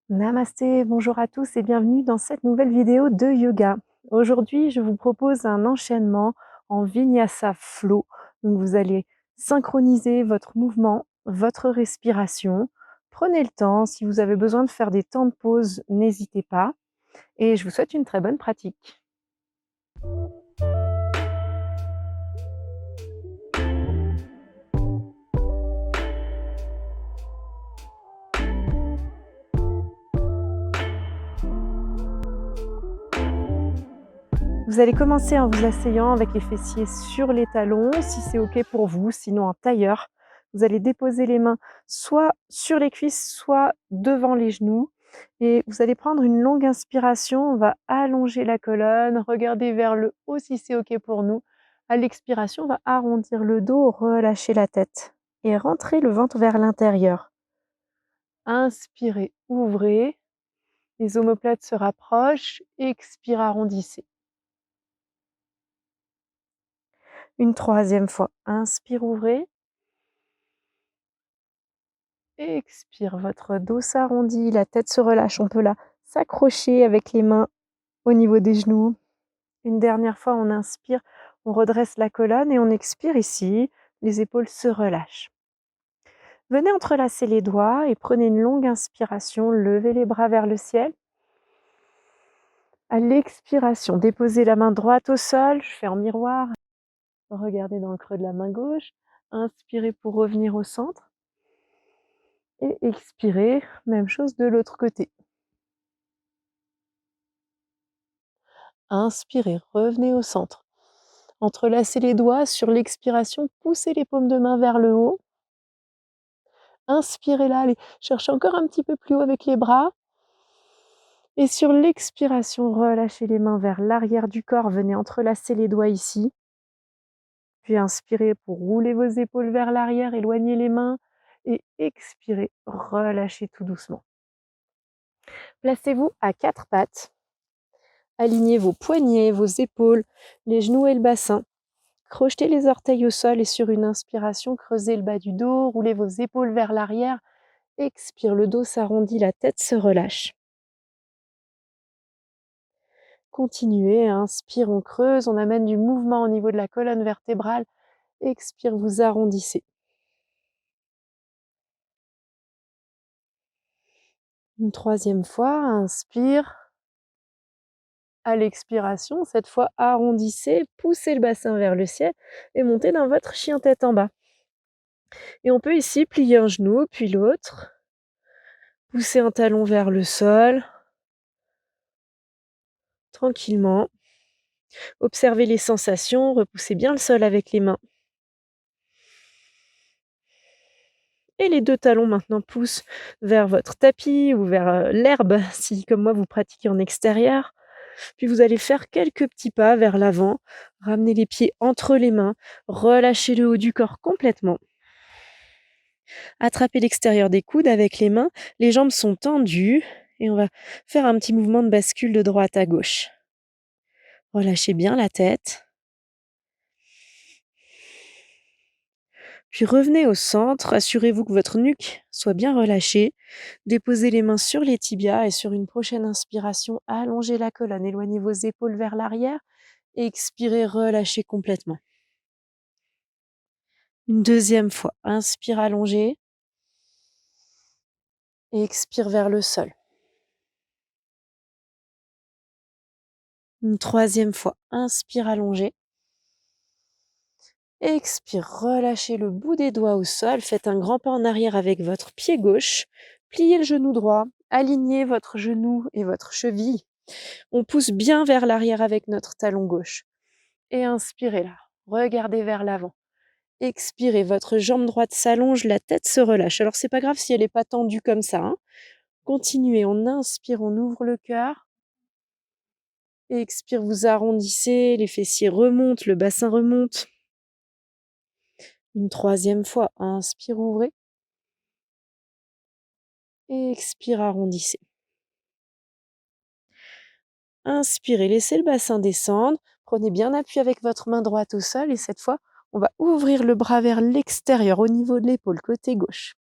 Namasté, bonjour à tous et bienvenue dans cette nouvelle vidéo de yoga. Aujourd'hui, je vous propose un enchaînement en Vinyasa Flow. Donc vous allez synchroniser votre mouvement, votre respiration. Prenez le temps, si vous avez besoin de faire des temps de pause, n'hésitez pas. Et je vous souhaite une très bonne pratique. Vous allez commencer en vous asseyant avec les fessiers sur les talons, si c'est OK pour vous, sinon en tailleur. Vous allez déposer les mains soit sur les cuisses, soit devant les genoux. Et vous allez prendre une longue inspiration, on va allonger la colonne, regarder vers le haut si c'est OK pour nous. À l'expiration, on va arrondir le dos, relâcher la tête et rentrer le ventre vers l'intérieur. Inspirez, ouvrez, les omoplates se rapprochent, expire, arrondissez. Une troisième fois, inspire, ouvrez. Expire, votre dos s'arrondit, la tête se relâche. On peut là s'accrocher avec les mains au niveau des genoux. Une dernière fois, on inspire, on redresse la colonne et on expire ici. Les épaules se relâchent. Venez entrelacer les doigts et prenez une longue inspiration. Levez les bras vers le ciel. À l'expiration, déposez la main droite au sol. Je fais en miroir. Regardez dans le creux de la main gauche. Inspirez pour revenir au centre. Et expirez, même chose de l'autre côté. Inspirez, revenez au centre. Entrelacez les doigts, sur l'expiration, poussez les paumes de main vers le haut. Inspirez là, allez cherchez encore un petit peu plus haut avec les bras. Et sur l'expiration, relâchez les mains vers l'arrière du corps, venez entrelacer les doigts ici. Puis inspirez pour rouler vos épaules vers l'arrière, éloignez les mains. Et expirez, relâchez tout doucement. Placez-vous à quatre pattes. Alignez vos poignets, vos épaules, les genoux et le bassin. Crochetez les orteils au sol et sur une inspiration, creusez le bas du dos, roulez vos épaules vers l'arrière. Expire, le dos s'arrondit, la tête se relâche. Continuez, inspire, on creuse, on amène du mouvement au niveau de la colonne vertébrale. Expire, vous arrondissez. Une troisième fois, inspire. À l'expiration, cette fois arrondissez, poussez le bassin vers le ciel et montez dans votre chien tête en bas. Et on peut ici plier un genou, puis l'autre. Pousser un talon vers le sol. Tranquillement. Observez les sensations, repoussez bien le sol avec les mains. Et les deux talons maintenant poussent vers votre tapis ou vers l'herbe, si comme moi vous pratiquez en extérieur. Puis vous allez faire quelques petits pas vers l'avant, ramener les pieds entre les mains, relâchez le haut du corps complètement. Attrapez l'extérieur des coudes avec les mains, les jambes sont tendues et on va faire un petit mouvement de bascule de droite à gauche. Relâchez bien la tête. Puis revenez au centre, assurez-vous que votre nuque soit bien relâchée. Déposez les mains sur les tibias et sur une prochaine inspiration, allongez la colonne, éloignez vos épaules vers l'arrière et expirez, relâchez complètement. Une deuxième fois, inspire, allongez et expire vers le sol. Une troisième fois, inspire, allongez. Expire, relâchez le bout des doigts au sol, faites un grand pas en arrière avec votre pied gauche, pliez le genou droit, alignez votre genou et votre cheville. On pousse bien vers l'arrière avec notre talon gauche. Et inspirez là, regardez vers l'avant. Expirez, votre jambe droite s'allonge, la tête se relâche. Alors c'est pas grave si elle n'est pas tendue comme ça. Continuez, on inspire, on ouvre le cœur. Et expire, vous arrondissez, les fessiers remontent, le bassin remonte. Une troisième fois, inspire, ouvrez. Et expire, arrondissez. Inspirez, laissez le bassin descendre. Prenez bien appui avec votre main droite au sol et cette fois, on va ouvrir le bras vers l'extérieur au niveau de l'épaule, côté gauche.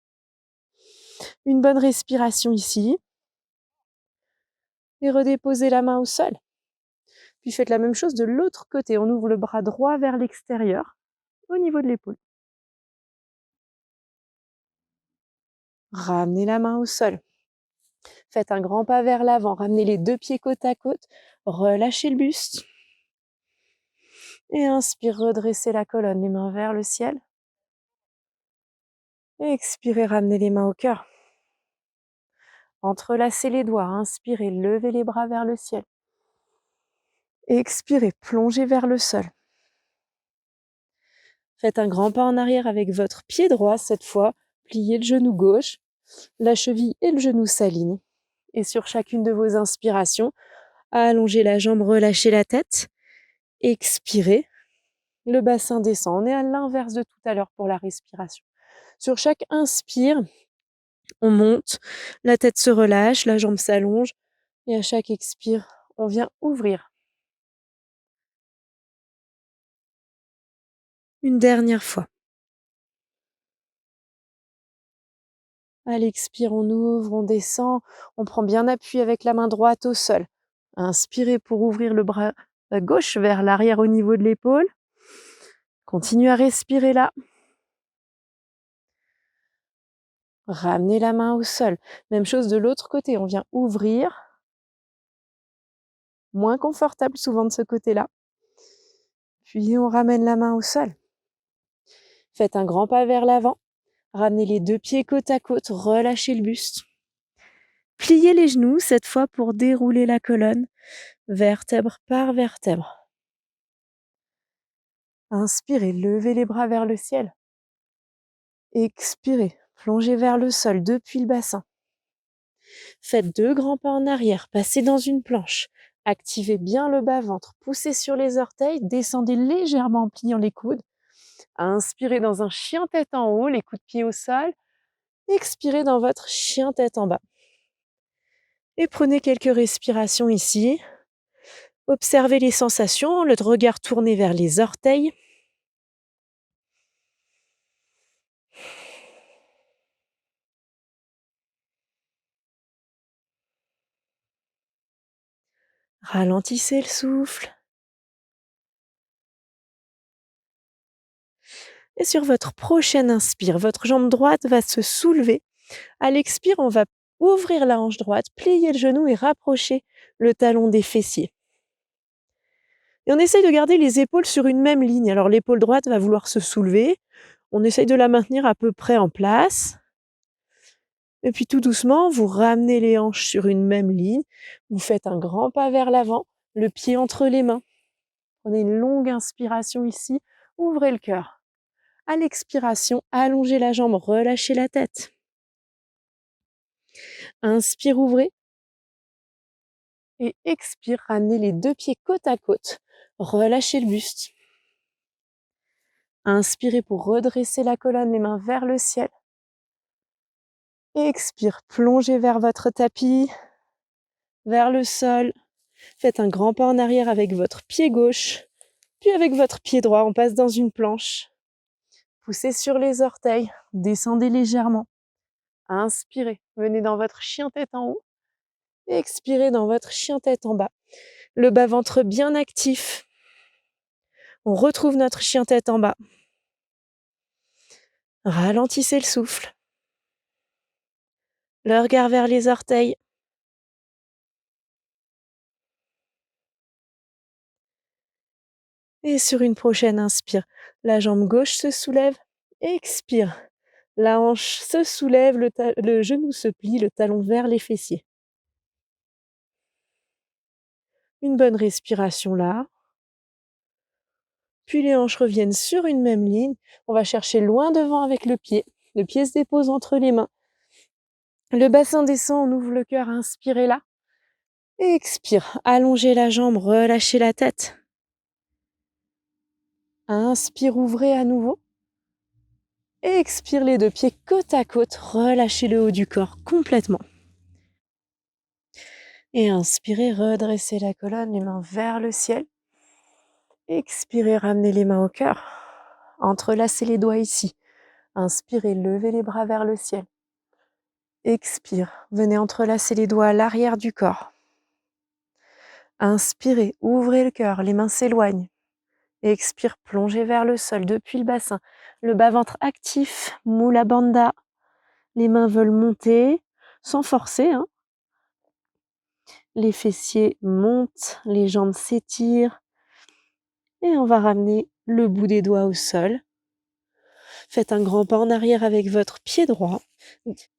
Une bonne respiration ici. Et redéposez la main au sol. Puis faites la même chose de l'autre côté. On ouvre le bras droit vers l'extérieur, au niveau de l'épaule. Ramenez la main au sol. Faites un grand pas vers l'avant. Ramenez les deux pieds côte à côte. Relâchez le buste. Et inspire, redressez la colonne, les mains vers le ciel. Et expirez, ramenez les mains au cœur. Entrelacez les doigts. Inspirez, levez les bras vers le ciel. Et expirez, plongez vers le sol. Faites un grand pas en arrière avec votre pied droit cette fois. Pliez le genou gauche. La cheville et le genou s'alignent. Et sur chacune de vos inspirations, allongez la jambe, relâchez la tête. Expirez. Le bassin descend. On est à l'inverse de tout à l'heure pour la respiration. Sur chaque inspire, on monte, la tête se relâche, la jambe s'allonge. Et à chaque expire, on vient ouvrir. Une dernière fois. À l'expire, on ouvre, on descend. On prend bien appui avec la main droite au sol. Inspirez pour ouvrir le bras gauche vers l'arrière au niveau de l'épaule. Continuez à respirer là. Ramenez la main au sol. Même chose de l'autre côté. On vient ouvrir. Moins confortable souvent de ce côté-là. Puis on ramène la main au sol. Faites un grand pas vers l'avant. Ramenez les deux pieds côte à côte. Relâchez le buste. Pliez les genoux cette fois pour dérouler la colonne. Vertèbre par vertèbre. Inspirez, levez les bras vers le ciel. Expirez, plongez vers le sol depuis le bassin. Faites 2 grands pas en arrière, passez dans une planche. Activez bien le bas-ventre, poussez sur les orteils, descendez légèrement en pliant les coudes. Inspirez dans un chien tête en haut, les coups de pied au sol. Expirez dans votre chien tête en bas. Et prenez quelques respirations ici. Observez les sensations, le regard tourné vers les orteils. Ralentissez le souffle. Et sur votre prochaine inspire, votre jambe droite va se soulever. À l'expire, on va ouvrir la hanche droite, plier le genou et rapprocher le talon des fessiers. Et on essaye de garder les épaules sur une même ligne. Alors l'épaule droite va vouloir se soulever. On essaye de la maintenir à peu près en place. Et puis tout doucement, vous ramenez les hanches sur une même ligne. Vous faites un grand pas vers l'avant, le pied entre les mains. Prenez une longue inspiration ici. Ouvrez le cœur. À l'expiration, allongez la jambe, relâchez la tête. Inspire, ouvrez. Et expire, ramenez les deux pieds côte à côte. Relâchez le buste. Inspirez pour redresser la colonne, les mains vers le ciel. Et expire, plongez vers votre tapis, vers le sol. Faites un grand pas en arrière avec votre pied gauche, puis avec votre pied droit, on passe dans une planche. Poussez sur les orteils, descendez légèrement. Inspirez, venez dans votre chien tête en haut. Et expirez dans votre chien tête en bas. Le bas-ventre bien actif. On retrouve notre chien tête en bas. Ralentissez le souffle. Le regard vers les orteils. Et sur une prochaine inspire, la jambe gauche se soulève. Expire. La hanche se soulève, le genou se plie, le talon vers les fessiers. Une bonne respiration là. Puis les hanches reviennent sur une même ligne. On va chercher loin devant avec le pied. Le pied se dépose entre les mains. Le bassin descend, on ouvre le cœur, inspirez là. Et expire, allongez la jambe, relâchez la tête. Inspire, ouvrez à nouveau. Et expire les deux pieds côte à côte, relâchez le haut du corps complètement. Et inspirez, redressez la colonne, les mains vers le ciel. Expirez, ramenez les mains au cœur. Entrelacez les doigts ici. Inspirez, levez les bras vers le ciel. Expire, venez entrelacer les doigts à l'arrière du corps. Inspirez, ouvrez le cœur, les mains s'éloignent. Expire, plongez vers le sol depuis le bassin. Le bas-ventre actif, Mula Bandha. Les mains veulent monter sans forcer, hein. Les fessiers montent, les jambes s'étirent. Et on va ramener le bout des doigts au sol. Faites un grand pas en arrière avec votre pied droit.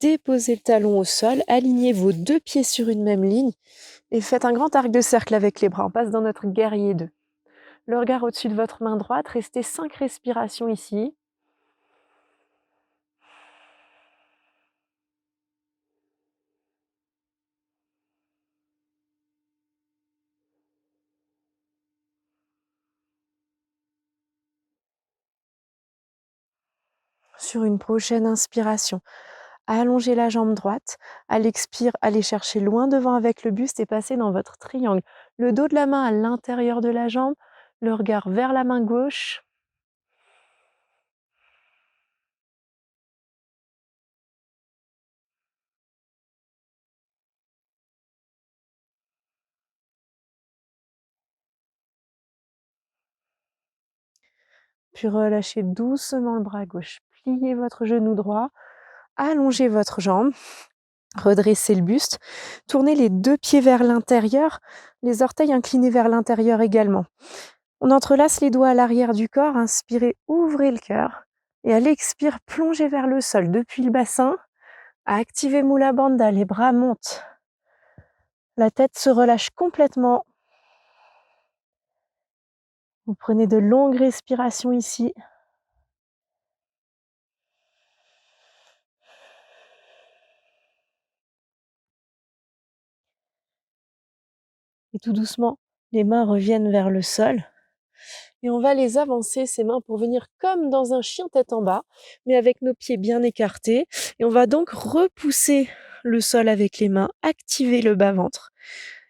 Déposez le talon au sol. Alignez vos deux pieds sur une même ligne. Et faites un grand arc de cercle avec les bras. On passe dans notre guerrier 2. Le regard au-dessus de votre main droite. Restez 5 respirations ici. Sur une prochaine inspiration, allongez la jambe droite. À l'expire, allez chercher loin devant avec le buste et passez dans votre triangle. Le dos de la main à l'intérieur de la jambe, le regard vers la main gauche. Puis relâchez doucement le bras gauche. Pliez votre genou droit, allongez votre jambe, redressez le buste, tournez les deux pieds vers l'intérieur, les orteils inclinés vers l'intérieur également. On entrelace les doigts à l'arrière du corps, inspirez, ouvrez le cœur. Et à l'expire, plongez vers le sol depuis le bassin. Activez Mula Bandha, les bras montent. La tête se relâche complètement. Vous prenez de longues respirations ici. Et tout doucement, les mains reviennent vers le sol. Et on va les avancer, ces mains, pour venir comme dans un chien tête en bas, mais avec nos pieds bien écartés. Et on va donc repousser le sol avec les mains, activer le bas-ventre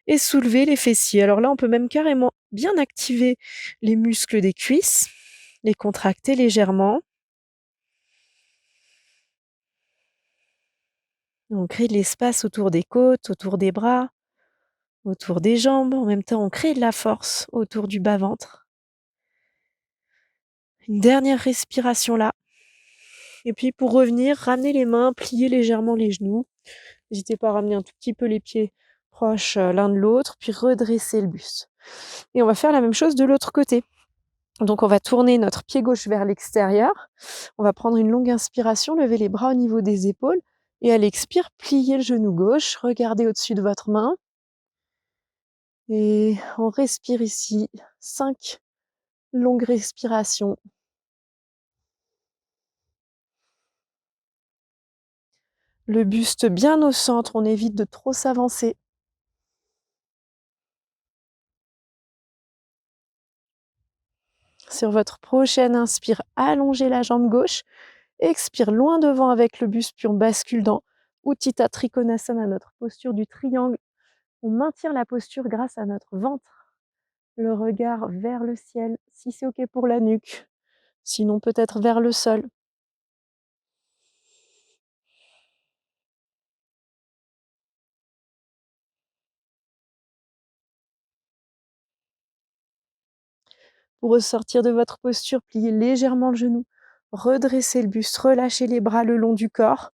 et soulever les fessiers. Alors là, on peut même carrément bien activer les muscles des cuisses, les contracter légèrement. On crée de l'espace autour des côtes, autour des bras, autour des jambes. En même temps, on crée de la force autour du bas-ventre. Une dernière respiration là. Et puis pour revenir, ramenez les mains, pliez légèrement les genoux. N'hésitez pas à ramener un tout petit peu les pieds proches l'un de l'autre, puis redresser le buste. Et on va faire la même chose de l'autre côté. Donc on va tourner notre pied gauche vers l'extérieur. On va prendre une longue inspiration, lever les bras au niveau des épaules. Et à l'expire, pliez le genou gauche, regardez au-dessus de votre main. Et on respire ici 5 longues respirations. Le buste bien au centre, on évite de trop s'avancer. Sur votre prochaine inspire, allongez la jambe gauche. Expire loin devant avec le buste, puis on bascule dans Utthita Trikonasana, notre posture du triangle. On maintient la posture grâce à notre ventre, le regard vers le ciel, si c'est OK pour la nuque, sinon peut-être vers le sol. Pour ressortir de votre posture, pliez légèrement le genou, redressez le buste, relâchez les bras le long du corps,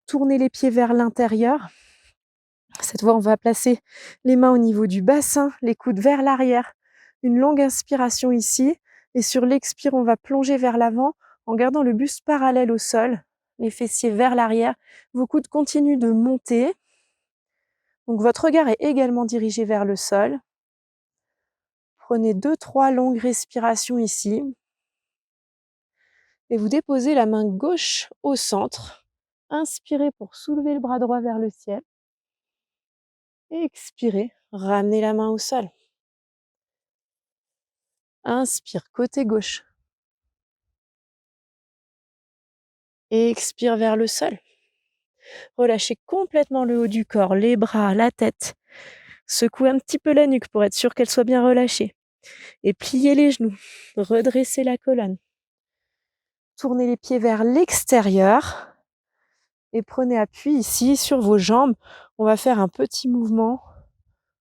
tournez les pieds vers l'intérieur. Cette fois, on va placer les mains au niveau du bassin, les coudes vers l'arrière. Une longue inspiration ici. Et sur l'expire, on va plonger vers l'avant en gardant le buste parallèle au sol, les fessiers vers l'arrière. Vos coudes continuent de monter. Donc votre regard est également dirigé vers le sol. Prenez 2-3 longues respirations ici. Et vous déposez la main gauche au centre. Inspirez pour soulever le bras droit vers le ciel. Et expirez, ramenez la main au sol. Inspire, côté gauche. Et expire vers le sol. Relâchez complètement le haut du corps, les bras, la tête. Secouez un petit peu la nuque pour être sûr qu'elle soit bien relâchée. Et pliez les genoux. Redressez la colonne. Tournez les pieds vers l'extérieur. Et prenez appui ici sur vos jambes. On va faire un petit mouvement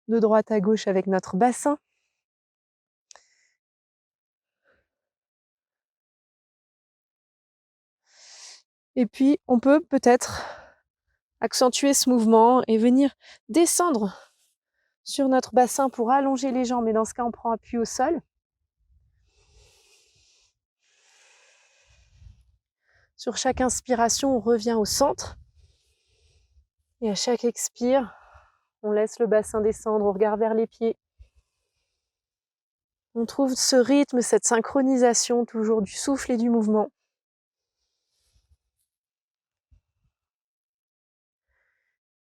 de droite à gauche avec notre bassin. Et puis, on peut peut-être accentuer ce mouvement et venir descendre sur notre bassin pour allonger les jambes. Et dans ce cas, on prend appui au sol. Sur chaque inspiration, on revient au centre. Et à chaque expire, on laisse le bassin descendre, on regarde vers les pieds. On trouve ce rythme, cette synchronisation toujours du souffle et du mouvement.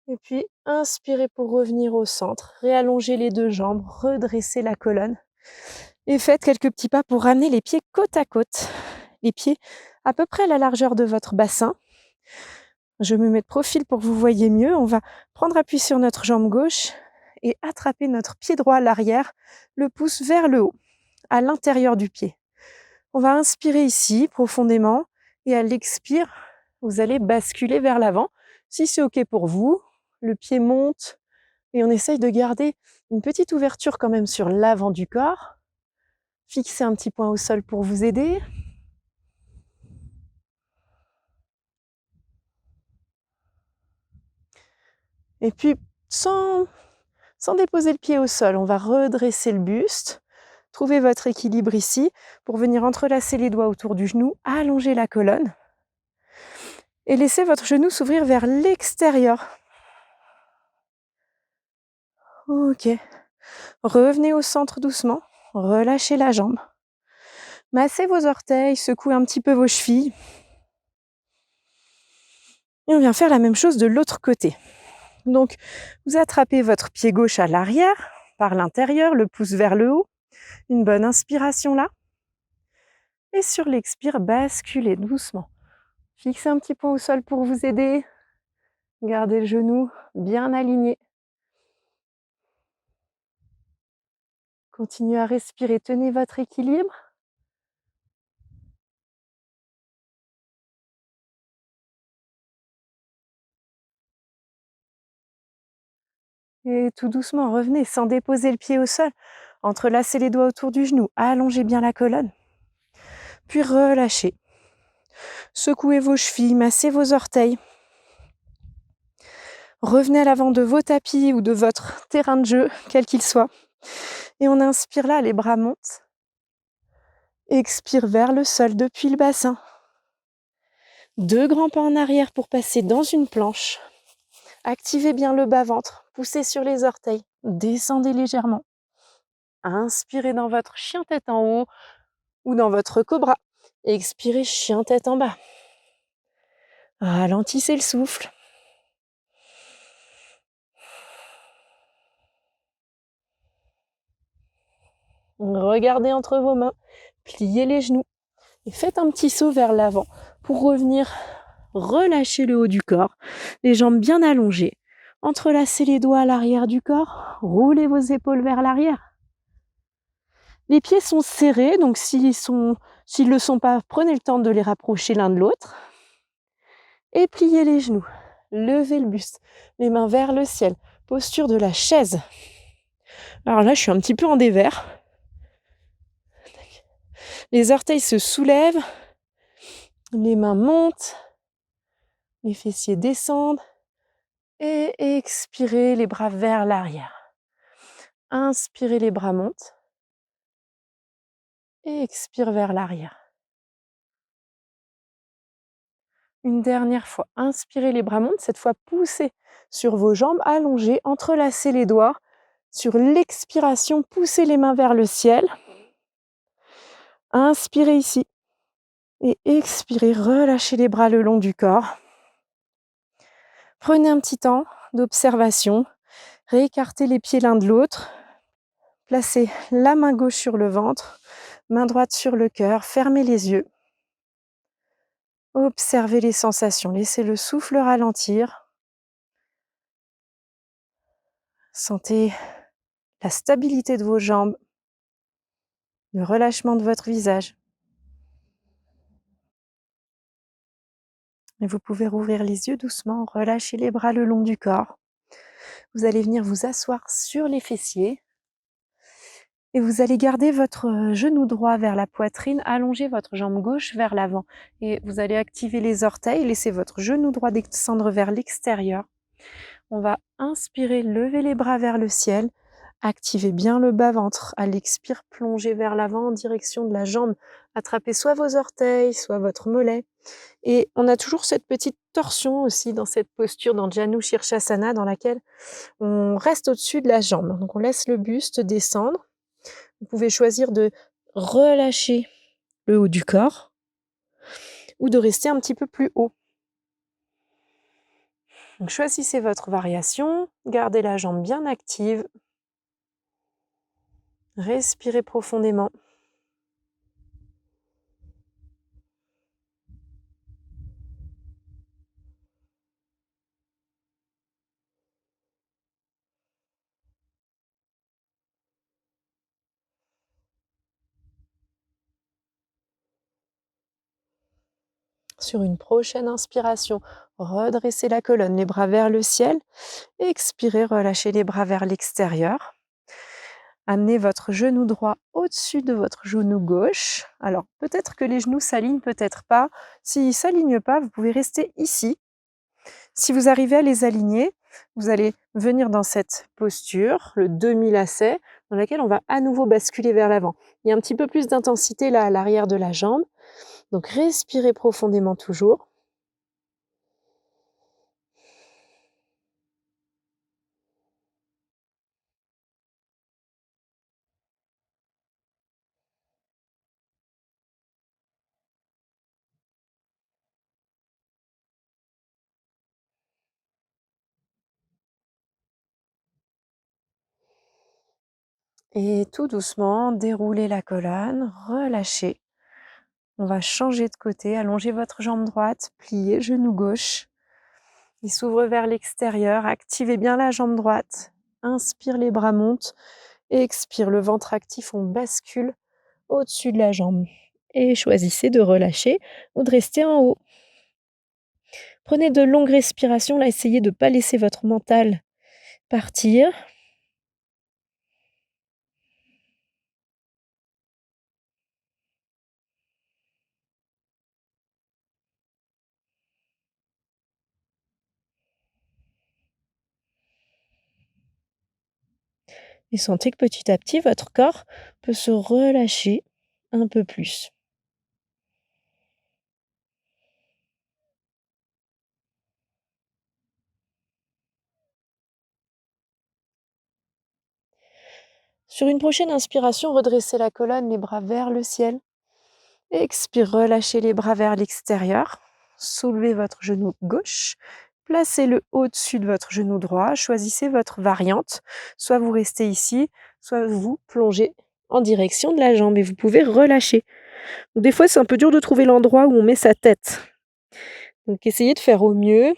Et puis, inspirez pour revenir au centre, réallonger les deux jambes, redresser la colonne. Et faites quelques petits pas pour ramener les pieds côte à côte. Les pieds à peu près à la largeur de votre bassin. Je me mets de profil pour que vous voyez mieux. On va prendre appui sur notre jambe gauche et attraper notre pied droit à l'arrière, le pouce vers le haut, à l'intérieur du pied. On va inspirer ici profondément et à l'expire, vous allez basculer vers l'avant. Si c'est OK pour vous, le pied monte et on essaye de garder une petite ouverture quand même sur l'avant du corps. Fixez un petit point au sol pour vous aider. Et puis, sans déposer le pied au sol, on va redresser le buste. Trouvez votre équilibre ici pour venir entrelacer les doigts autour du genou, allonger la colonne et laissez votre genou s'ouvrir vers l'extérieur. Ok. Revenez au centre doucement, relâchez la jambe. Massez vos orteils, secouez un petit peu vos chevilles. Et on vient faire la même chose de l'autre côté. Donc, vous attrapez votre pied gauche à l'arrière, par l'intérieur, le pouce vers le haut. Une bonne inspiration là. Et sur l'expire, basculez doucement. Fixez un petit point au sol pour vous aider. Gardez le genou bien aligné. Continuez à respirer, tenez votre équilibre. Et tout doucement, revenez sans déposer le pied au sol. Entrelacez les doigts autour du genou, allongez bien la colonne. Puis relâchez. Secouez vos chevilles, massez vos orteils. Revenez à l'avant de vos tapis ou de votre terrain de jeu, quel qu'il soit. Et on inspire là, les bras montent. Expire vers le sol depuis le bassin. 2 grands pas en arrière pour passer dans une planche. Activez bien le bas-ventre, poussez sur les orteils, descendez légèrement. Inspirez dans votre chien tête en haut ou dans votre cobra. Expirez chien tête en bas. Ralentissez le souffle. Regardez entre vos mains, pliez les genoux et faites un petit saut vers l'avant pour revenir relâcher le haut du corps, les jambes bien allongées. Entrelacez les doigts à l'arrière du corps, roulez vos épaules vers l'arrière. Les pieds sont serrés, donc s'ils ne le sont pas, prenez le temps de les rapprocher l'un de l'autre. Et pliez les genoux, levez le buste, les mains vers le ciel, posture de la chaise. Alors là, je suis un petit peu en dévers. Les orteils se soulèvent, les mains montent, les fessiers descendent et expirez les bras vers l'arrière. Inspirez, les bras montent et expire vers l'arrière. Une dernière fois, inspirez, les bras montent, cette fois poussez sur vos jambes, allongez, entrelacez les doigts. Sur l'expiration, poussez les mains vers le ciel. Inspirez ici et expirez, relâchez les bras le long du corps. Prenez un petit temps d'observation, réécartez les pieds l'un de l'autre, placez la main gauche sur le ventre, main droite sur le cœur, fermez les yeux. Observez les sensations, laissez le souffle ralentir. Sentez la stabilité de vos jambes, le relâchement de votre visage. Et vous pouvez rouvrir les yeux doucement, relâcher les bras le long du corps. Vous allez venir vous asseoir sur les fessiers et vous allez garder votre genou droit vers la poitrine, allonger votre jambe gauche vers l'avant. Et vous allez activer les orteils, laisser votre genou droit descendre vers l'extérieur. On va inspirer, lever les bras vers le ciel, activer bien le bas-ventre. À l'expire, plonger vers l'avant en direction de la jambe. Attrapez soit vos orteils, soit votre mollet. Et on a toujours cette petite torsion aussi dans cette posture, dans Janu Shirshasana, dans laquelle on reste au-dessus de la jambe. Donc on laisse le buste descendre. Vous pouvez choisir de relâcher le haut du corps ou de rester un petit peu plus haut. Donc choisissez votre variation, gardez la jambe bien active, respirez profondément. Sur une prochaine inspiration, redressez la colonne, les bras vers le ciel. Expirez, relâchez les bras vers l'extérieur. Amenez votre genou droit au-dessus de votre genou gauche. Alors, peut-être que les genoux s'alignent, peut-être pas. S'ils ne s'alignent pas, vous pouvez rester ici. Si vous arrivez à les aligner, vous allez venir dans cette posture, le demi-lacet, dans laquelle on va à nouveau basculer vers l'avant. Il y a un petit peu plus d'intensité là à l'arrière de la jambe. Donc, respirez profondément toujours. Et tout doucement, déroulez la colonne, relâchez. On va changer de côté, allongez votre jambe droite, pliez genou gauche. Il s'ouvre vers l'extérieur, activez bien la jambe droite. Inspire, les bras montent. Expire, le ventre actif, on bascule au-dessus de la jambe. Et choisissez de relâcher ou de rester en haut. Prenez de longues respirations, là, essayez de ne pas laisser votre mental partir. Et sentez que petit à petit, votre corps peut se relâcher un peu plus. Sur une prochaine inspiration, redressez la colonne, les bras vers le ciel. Expire, relâchez les bras vers l'extérieur. Soulevez votre genou gauche. Placez-le au-dessus de votre genou droit. Choisissez votre variante. Soit vous restez ici, soit vous plongez en direction de la jambe et vous pouvez relâcher. Des fois, c'est un peu dur de trouver l'endroit où on met sa tête. Donc, essayez de faire au mieux.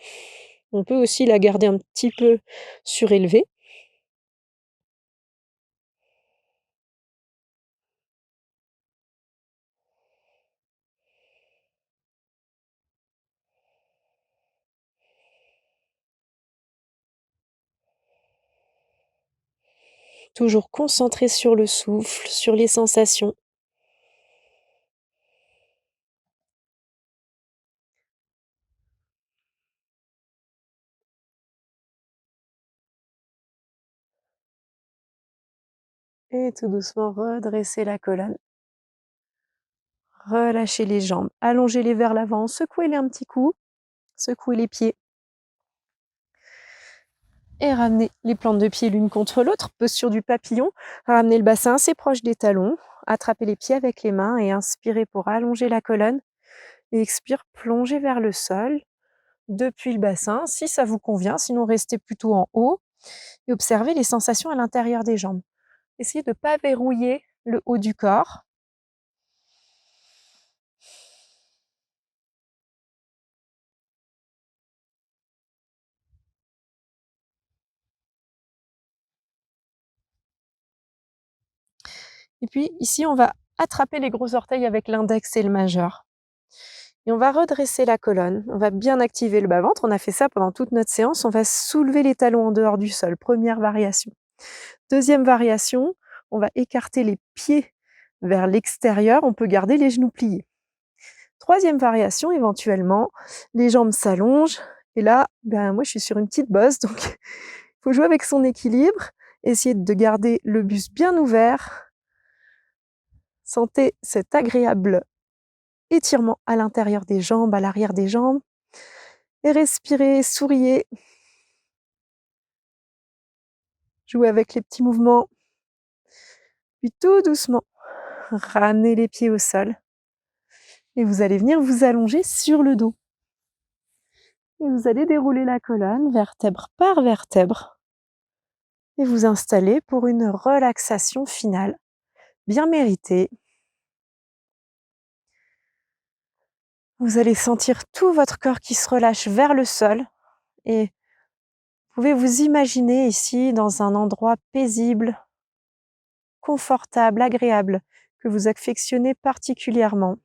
On peut aussi la garder un petit peu surélevée. Toujours concentré sur le souffle, sur les sensations. Et tout doucement, redressez la colonne. Relâchez les jambes, allongez-les vers l'avant, secouez-les un petit coup, secouez les pieds. Et ramenez les plantes de pied l'une contre l'autre, posture du papillon. Ramenez le bassin assez proche des talons, attrapez les pieds avec les mains et inspirez pour allonger la colonne. Et expire, plongez vers le sol, depuis le bassin, si ça vous convient, sinon restez plutôt en haut et observez les sensations à l'intérieur des jambes. Essayez de ne pas verrouiller le haut du corps. Et puis ici, on va attraper les gros orteils avec l'index et le majeur. Et on va redresser la colonne, on va bien activer le bas-ventre. On a fait ça pendant toute notre séance. On va soulever les talons en dehors du sol. Première variation. Deuxième variation, on va écarter les pieds vers l'extérieur. On peut garder les genoux pliés. Troisième variation, éventuellement, les jambes s'allongent. Et là, moi, je suis sur une petite bosse, donc il faut jouer avec son équilibre. Essayer de garder le buste bien ouvert. Sentez cet agréable étirement à l'intérieur des jambes, à l'arrière des jambes. Et respirez, souriez. Jouez avec les petits mouvements. Puis tout doucement, ramenez les pieds au sol. Et vous allez venir vous allonger sur le dos. Et vous allez dérouler la colonne, vertèbre par vertèbre. Et vous installer pour une relaxation finale, bien méritée. Vous allez sentir tout votre corps qui se relâche vers le sol. Et vous pouvez vous imaginer ici dans un endroit paisible, confortable, agréable, que vous affectionnez particulièrement.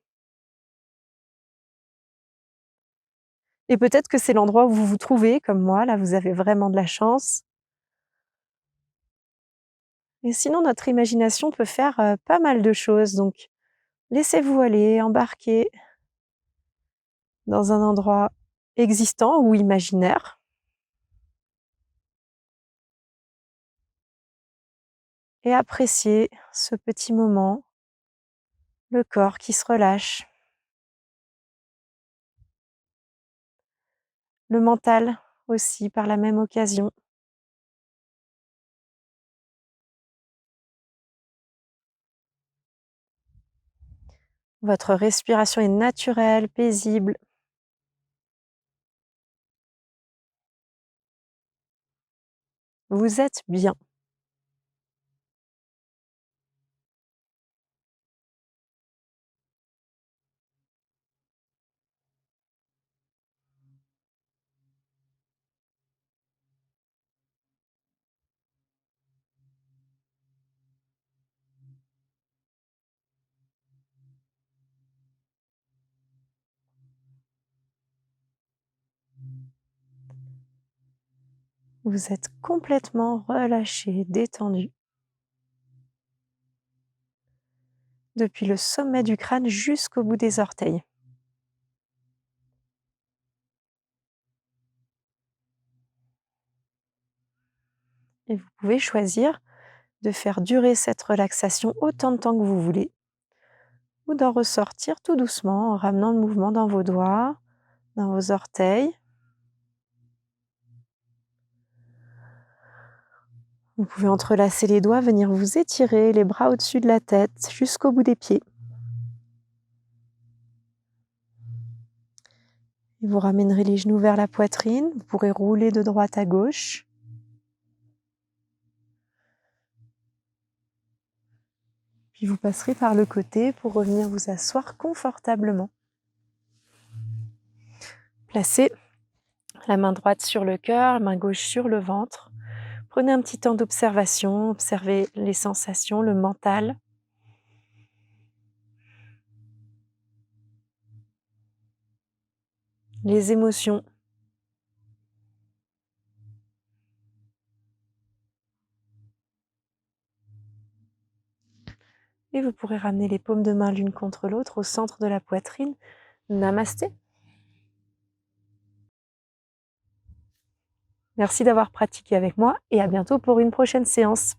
Et peut-être que c'est l'endroit où vous vous trouvez, comme moi, là vous avez vraiment de la chance. Et sinon, notre imagination peut faire pas mal de choses, donc laissez-vous aller, embarquer dans un endroit existant ou imaginaire. Et appréciez ce petit moment, le corps qui se relâche, le mental aussi par la même occasion. Votre respiration est naturelle, paisible. Vous êtes bien. Vous êtes complètement relâché, détendu. Depuis le sommet du crâne jusqu'au bout des orteils. Et vous pouvez choisir de faire durer cette relaxation autant de temps que vous voulez, ou d'en ressortir tout doucement en ramenant le mouvement dans vos doigts, dans vos orteils. Vous pouvez entrelacer les doigts, venir vous étirer les bras au-dessus de la tête jusqu'au bout des pieds. Et vous ramènerez les genoux vers la poitrine. Vous pourrez rouler de droite à gauche. Puis vous passerez par le côté pour revenir vous asseoir confortablement. Placez la main droite sur le cœur, la main gauche sur le ventre. Prenez un petit temps d'observation, observez les sensations, le mental. Les émotions. Et vous pourrez ramener les paumes de main l'une contre l'autre au centre de la poitrine. Namasté. Merci d'avoir pratiqué avec moi et à bientôt pour une prochaine séance.